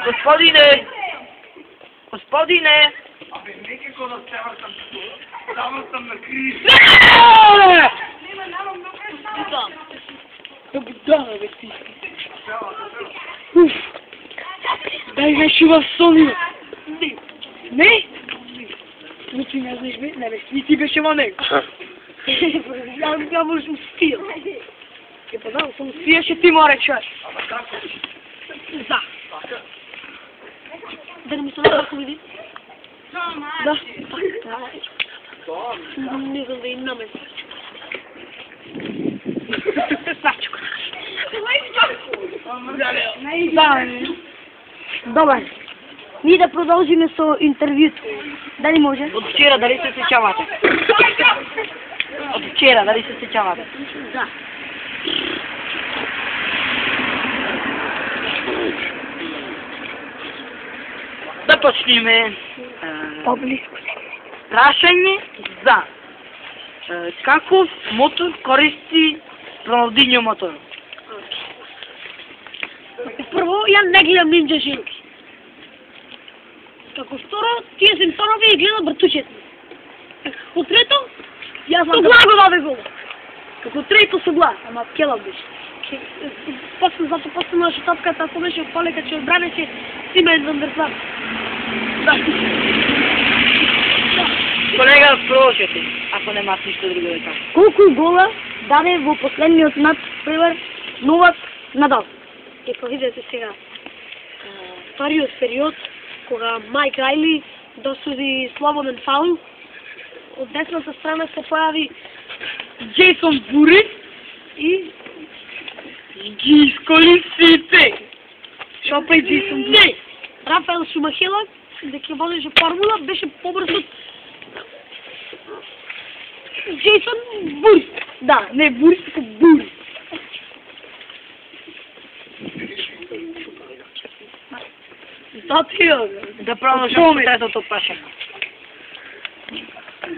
Господине! Господине! Абе, нека го да само съм на криш. Да, бе ти. Уф! Дай вече в Соня! Не? Но ти не знаеш, бе? Не, бе, ти беше във него. Я можеш му спия. Е, па да, съм спия, ще ти море, човек. Да. Да не ми се надаха, види? Да. Не знам да и намен. Сачко. Да, добре. Ние да продължиме со интервюто. Дали може? От вчера дали се сечавате? От вчера дали се сечавате? Да. Да почнеме. По-близко. Прашање за каков мотор користи Роналдиньо мотор? Прво, ја не гледам Нинджа Жилки. Како второ, тие Симпсонови и гледам братучето. Како трето, јас знам го даде гол. Како трето со глас, ама келав беше. После на шутапката се беше полека, че одбранеше Симен Вандерсар. Да. Колега, продолжете, ако немаш ништо друго да кажеш. Колку гола даде во последниот надпревар Новак Надал? Е, па видете сега. Вториот период, кога Майк Райли досуди слободен фаул, од десната страна се појави Джейсон Бурис и ги исколи сите. Шо па и Джейсон Бурис? Не! Рафаел Шумахела, дека водеше формула, беше побрз од Джейсон Бурис. Да, не Бурис, како Бурис. Да продолжам со третото прашање.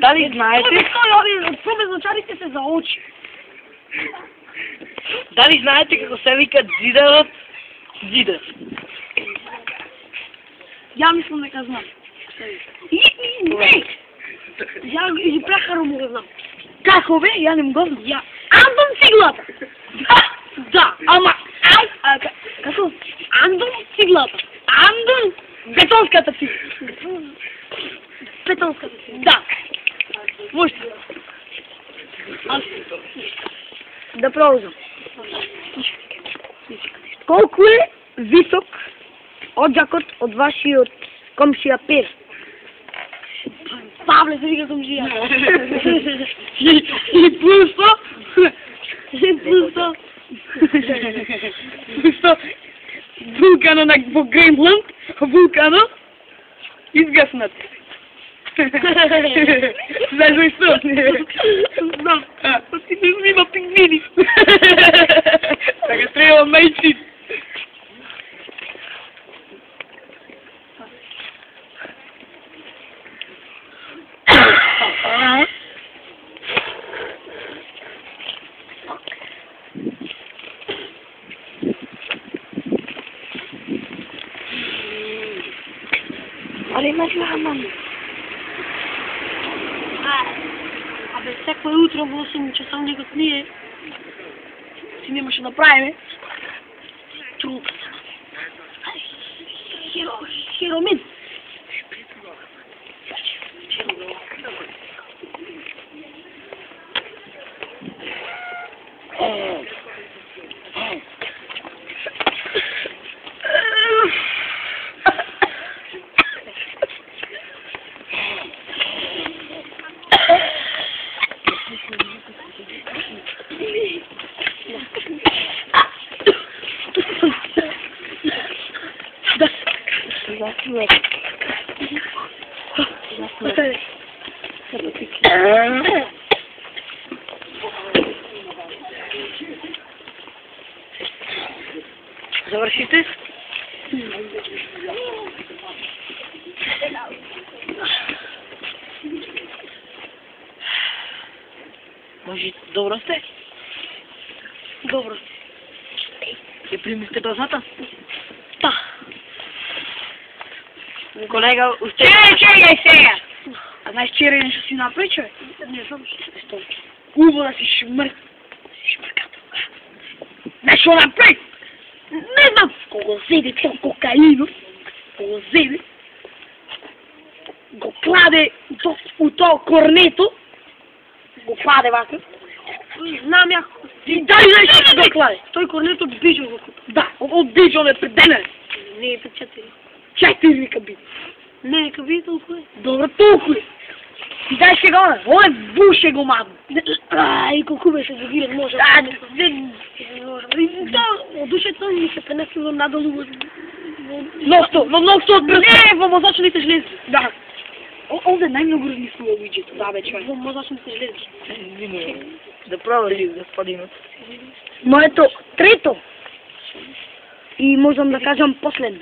Дали знаете? Промезначарите се за очи. Дали знаете како се вика зидарот зидар? Ја мислам дека знам. Не! Ја и прехаром го знам. Како бе? Ја не го знам. Ја Андон Циглата. Да, ама како? Андон Циглата. Андон бетонската цигла. Бетонската цигла. Да. Може. Да продолжам. Колку е висок оджакот од вашиот комшија Пер? Павле се вика комшија. И пусто. Вулкано во Гренланд, вулкано изгаснат. Знаеш ли што? Знам. Ти не има пингвини. Така треба мајчи. Але имаш мама. Абе, секој утро во 8 часовникот ние си немаше да правиме. Трулка се. Херомин. Завършите? Може, добро сте? Добро. Ще примите дозата? Да. Колега, още... Чекай сега! А знаеш, че нещо си направи, човек? Не знам. Хубаво да си шмъркател. Нещо направи! Не знам! Кого взеде то кокаино, кого взеде, го кладе от то корнето, го кладе вака, Знам я. и дай нещо го кладе. Той корнето от Биджо го купи. Да, от Биджо е пред деня. Не е пред 4. 4 вика би. Не, нека види толкова. Добре, толкова е. И дай ще го, он е буше го мадно. Ай, колко беше загилен, може. Да, от душето ми се пренесло надолу. Ногто от пръста. Не, в мозъчните жлези. Да. Овде най-много размислува Луиджито. Да, бе, човек. В мозъчните жлези. Да права ли, господинът? Моето трето и можем да кажем последно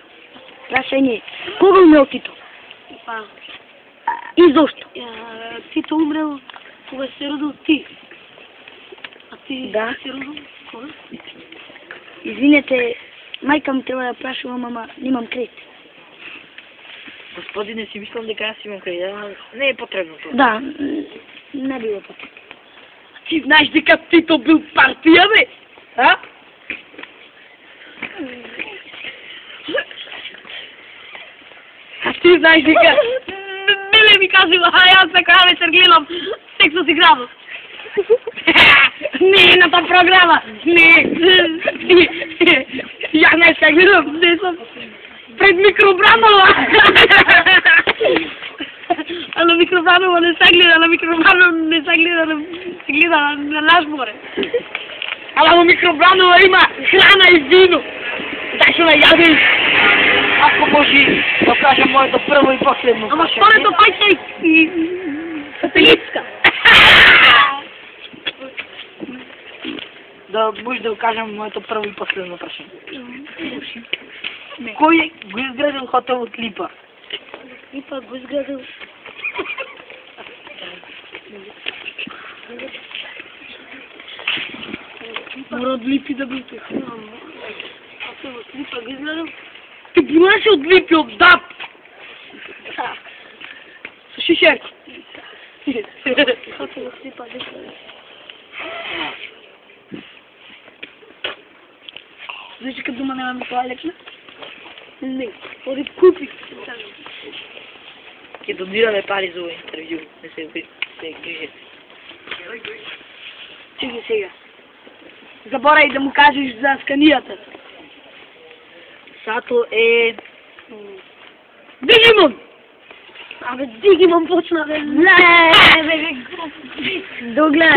решение. Кога умрел Тито? И защо? Тито умрел, кога се родил ти. А ти си родил кога? Извинете, майка ми трябва да прашува, мама, нямам кредит. Господине, си мислям дека аз имам кредит. Не е потребно това. Да, не било потребно. Ти знаеш дека Тито бил партия, бе? А? А ти знаеш дека... Биле ми казва, аз на края вечер гледам секс с играно. Не, на та програма! Не! Я днеска гледам, не съм пред микробранова! А на микробранова не се гледа, на микробранова не се гледа, се гледа на наш море. Ала на микробранова има храна и вино! Дай ще наядеш! Ако може да кажа моето първо и последно. Ама що не допайче и сателитска? Да може да кажем моето първо и последно прашение. Кой го изградил хотел от Липа? Липа го изградил. Мора от Липи да бил тук. Хотел от Липа го изградил. Ти била си от Липи, от ДАП! Слушай, шерки. Хотел от Липа го изградил. Знаеш къде дума няма ми това лечна? Не, оди купи. Ке донираме пари за интервю. Не се грижи. Чекай сега. Заборай да му кажеш за сканията. Сато е... Дигимон! Абе, Дигимон почна, бе. Не, бе, бе. Догледай.